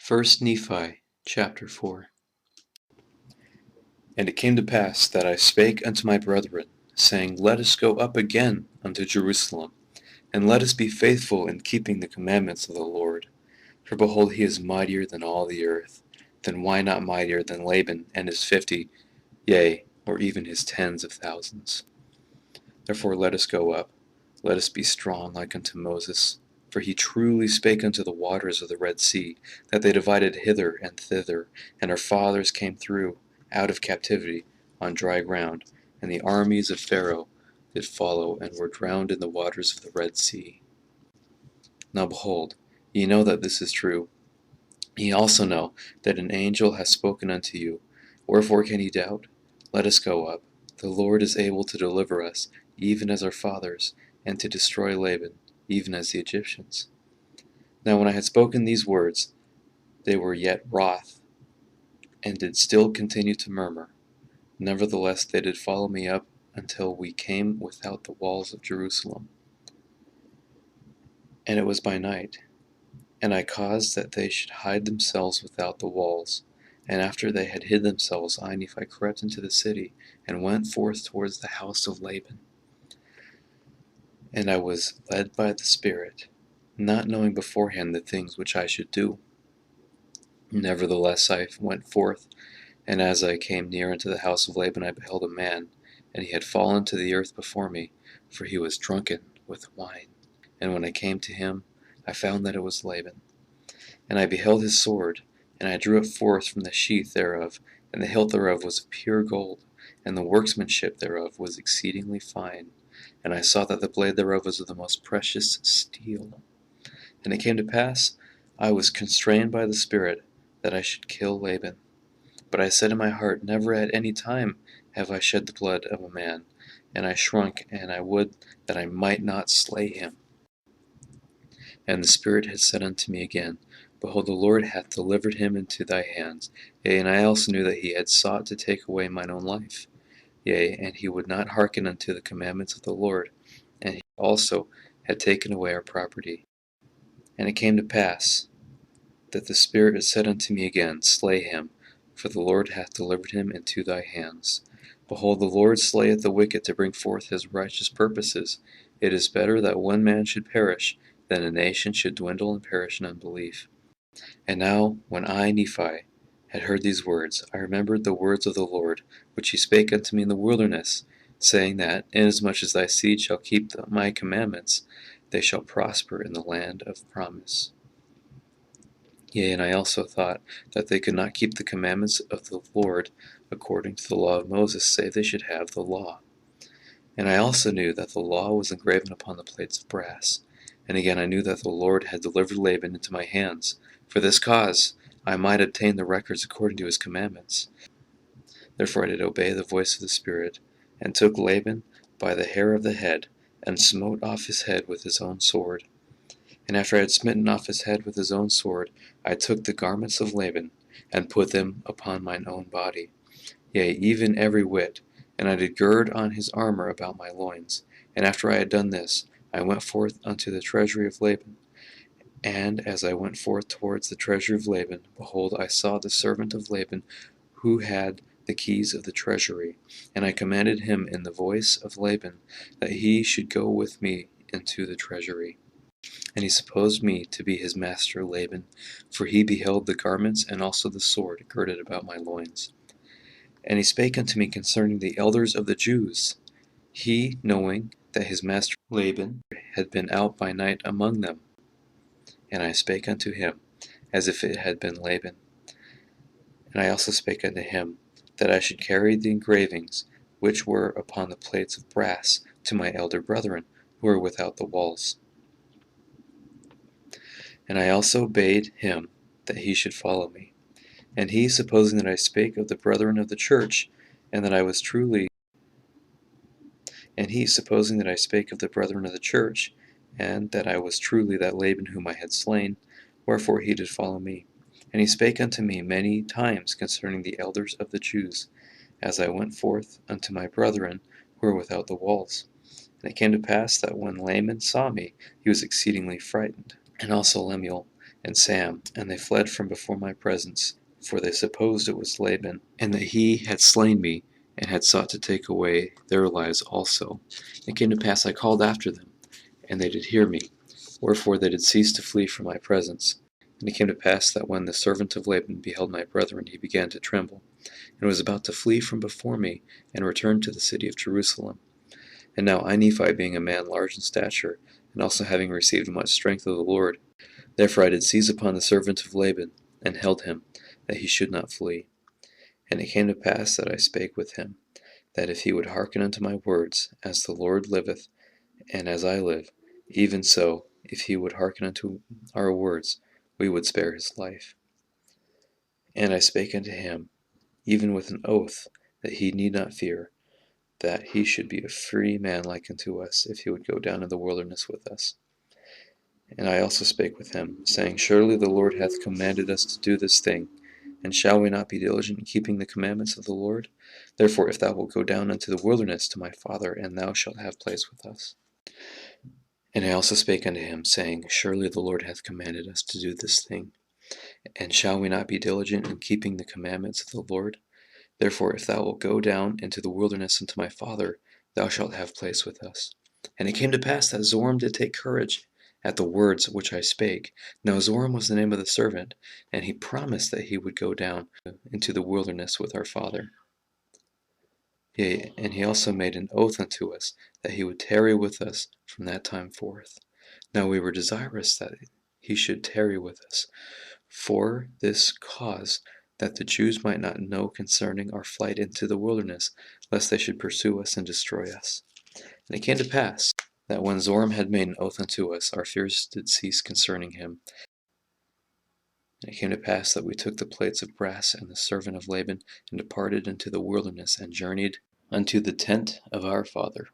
1 Nephi Chapter 4. And it came to pass that I spake unto my brethren, saying, Let us go up again unto Jerusalem, and let us be faithful in keeping the commandments of the Lord. For behold, he is mightier than all the earth. Then why not mightier than Laban and his 50, yea, or even his tens of thousands? Therefore let us go up, let us be strong like unto Moses. For he truly spake unto the waters of the Red Sea, that they divided hither and thither, and our fathers came through out of captivity on dry ground, and the armies of Pharaoh did follow, and were drowned in the waters of the Red Sea. Now behold, ye know that this is true. Ye also know that an angel hath spoken unto you. Wherefore can ye doubt? Let us go up. The Lord is able to deliver us, even as our fathers, and to destroy Laban, even as the Egyptians. Now when I had spoken these words, they were yet wroth, and did still continue to murmur. Nevertheless they did follow me up until we came without the walls of Jerusalem. And it was by night, and I caused that they should hide themselves without the walls. And after they had hid themselves, I, Nephi, crept into the city, and went forth towards the house of Laban. And I was led by the Spirit, not knowing beforehand the things which I should do. Nevertheless I went forth, and as I came near unto the house of Laban, I beheld a man, and he had fallen to the earth before me, for he was drunken with wine. And when I came to him, I found that it was Laban. And I beheld his sword, and I drew it forth from the sheath thereof, and the hilt thereof was of pure gold, and the workmanship thereof was exceedingly fine. And I saw that the blade thereof was of the most precious steel. And it came to pass, I was constrained by the Spirit, that I should kill Laban. But I said in my heart, Never at any time have I shed the blood of a man. And I shrunk, and I would that I might not slay him. And the Spirit had said unto me again, Behold, the Lord hath delivered him into thy hands. Yea, and I also knew that he had sought to take away mine own life. Yea, and he would not hearken unto the commandments of the Lord, and he also had taken away our property. And it came to pass that the Spirit had said unto me again, Slay him, for the Lord hath delivered him into thy hands. Behold, the Lord slayeth the wicked to bring forth his righteous purposes. It is better that one man should perish, than a nation should dwindle and perish in unbelief. And now, when I, Nephi, had heard these words, I remembered the words of the Lord, which he spake unto me in the wilderness, saying that, inasmuch as thy seed shall keep my commandments, they shall prosper in the land of promise. Yea, and I also thought that they could not keep the commandments of the Lord according to the law of Moses, save they should have the law. And I also knew that the law was engraven upon the plates of brass. And again I knew that the Lord had delivered Laban into my hands. For this cause I might obtain the records according to his commandments. Therefore I did obey the voice of the Spirit, and took Laban by the hair of the head, and smote off his head with his own sword. And after I had smitten off his head with his own sword, I took the garments of Laban, and put them upon mine own body, yea, even every whit, and I did gird on his armor about my loins. And after I had done this, I went forth unto the treasury of Laban. And as I went forth towards the treasury of Laban, behold, I saw the servant of Laban, who had the keys of the treasury. And I commanded him in the voice of Laban, that he should go with me into the treasury. And he supposed me to be his master Laban, for he beheld the garments and also the sword girded about my loins. And he spake unto me concerning the elders of the Jews, he knowing that his master Laban had been out by night among them. And I spake unto him, as if it had been Laban. And I also spake unto him, that I should carry the engravings which were upon the plates of brass to my elder brethren, who were without the walls. And I also bade him that he should follow me. And he, supposing that I spake of the brethren of the church, and that I was truly that Laban whom I had slain, wherefore he did follow me. And he spake unto me many times concerning the elders of the Jews, as I went forth unto my brethren who were without the walls. And it came to pass that when Laman saw me, he was exceedingly frightened, and also Lemuel, and Sam, and they fled from before my presence, for they supposed it was Laban, and that he had slain me, and had sought to take away their lives also. It came to pass I called after them, and they did hear me, wherefore they did cease to flee from my presence. And it came to pass that when the servant of Laban beheld my brethren, he began to tremble, and was about to flee from before me, and return to the city of Jerusalem. And now I, Nephi, being a man large in stature, and also having received much strength of the Lord, therefore I did seize upon the servant of Laban, and held him, that he should not flee. And it came to pass that I spake with him, that if he would hearken unto my words, as the Lord liveth, and as I live, even so, if he would hearken unto our words, we would spare his life. And I spake unto him, even with an oath, that he need not fear, that he should be a free man like unto us, if he would go down in the wilderness with us. And I also spake with him, saying, Surely the Lord hath commanded us to do this thing, and shall we not be diligent in keeping the commandments of the Lord? Therefore, if thou wilt go down into the wilderness to my father, and thou shalt have place with us. And I also spake unto him, saying, Surely the Lord hath commanded us to do this thing, and shall we not be diligent in keeping the commandments of the Lord? Therefore, if thou wilt go down into the wilderness unto my father, thou shalt have place with us. And it came to pass that Zoram did take courage at the words which I spake. Now Zoram was the name of the servant, and he promised that he would go down into the wilderness with our father. Yea, and he also made an oath unto us, that he would tarry with us from that time forth. Now we were desirous that he should tarry with us, for this cause, that the Jews might not know concerning our flight into the wilderness, lest they should pursue us and destroy us. And it came to pass, that when Zoram had made an oath unto us, our fears did cease concerning him. And it came to pass that we took the plates of brass and the servant of Laban, and departed into the wilderness, and journeyed unto the tent of our father.